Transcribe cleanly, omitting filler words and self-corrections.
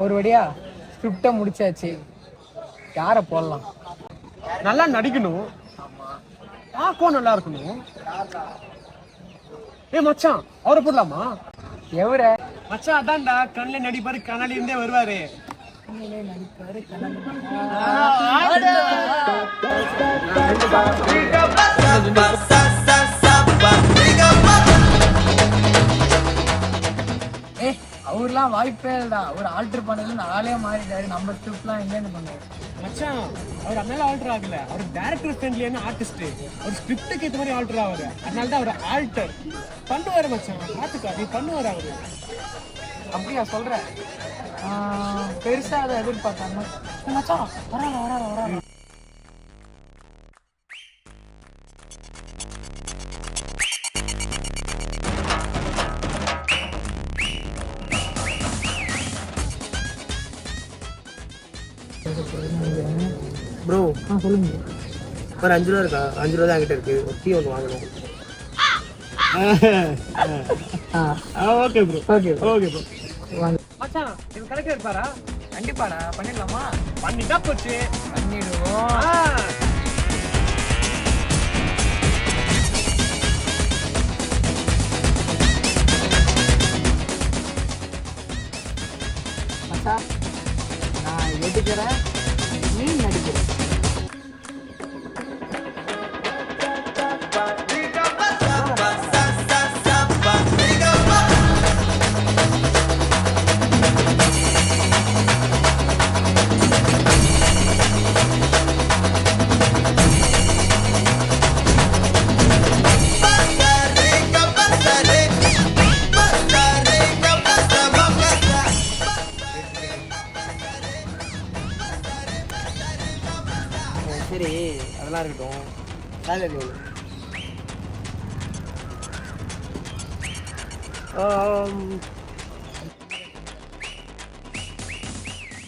ஒரு வழியா ஸ்கிரிப்டை முடிச்சாச்சு. யாரை போடலாம்? நல்லா நடிக்கணும், பார்க்கவும் நல்லா இருக்கணும். மச்சான் அவரை போடலாமா? எவர மச்சான் அதான்டா கண்ணில் நடிப்பாரு, கண்ணாடி இருந்தே வருவாரு. நடிப்பாரு அவர்லாம் வாய்ப்பே இல்லடா. அவர் ஆல்டர் பண்ணதுல ஆளே மாறிட்டாரு. நம்ம ஸ்கிரிப்ட்லாம் எங்கேருந்து பண்ணுவோம் மச்சான்? அவர் அதனால ஆல்டர் ஆகல, அவர் டேரக்டர் ஃப்ரெண்ட்லியான ஆர்டிஸ்ட். அவர் ஸ்கிரிப்டுக்கு ஏற்ற மாதிரி ஆல்டர் ஆவாரு, அதனால தான் அவர் ஆல்டர் பண்ணுவாரு. மச்சான் பார்த்துக்கா, நீ பண்ணுவார் அவரு. அப்படியா சொல்ற? பெருசா அதை எதிர்பார்த்தாங்க. மச்சான் வராங்க. ப்ரோ சொல்லுங்க. ஒரு 5 ரூபா இருக்கா? 5 ரூபா தான் என்கிட்ட இருக்கு. ஒரு டீ ஒன்று வாங்கணும். Okay bro. ஓகே ப்ரோ வாங்க. மச்சான் இவன் கரெக்டாக இருப்பாரா? கண்டிப்பாடா. பண்ணிடலாமா? பண்ணிட்டா போச்சு. பண்ணிடுவோம். மச்சான் நான் எடுக்கிறேன், நீ நடிக்கிறேன். சரி அதெல்லாம் இருக்கட்டும். சேலரி எவ்வளோ?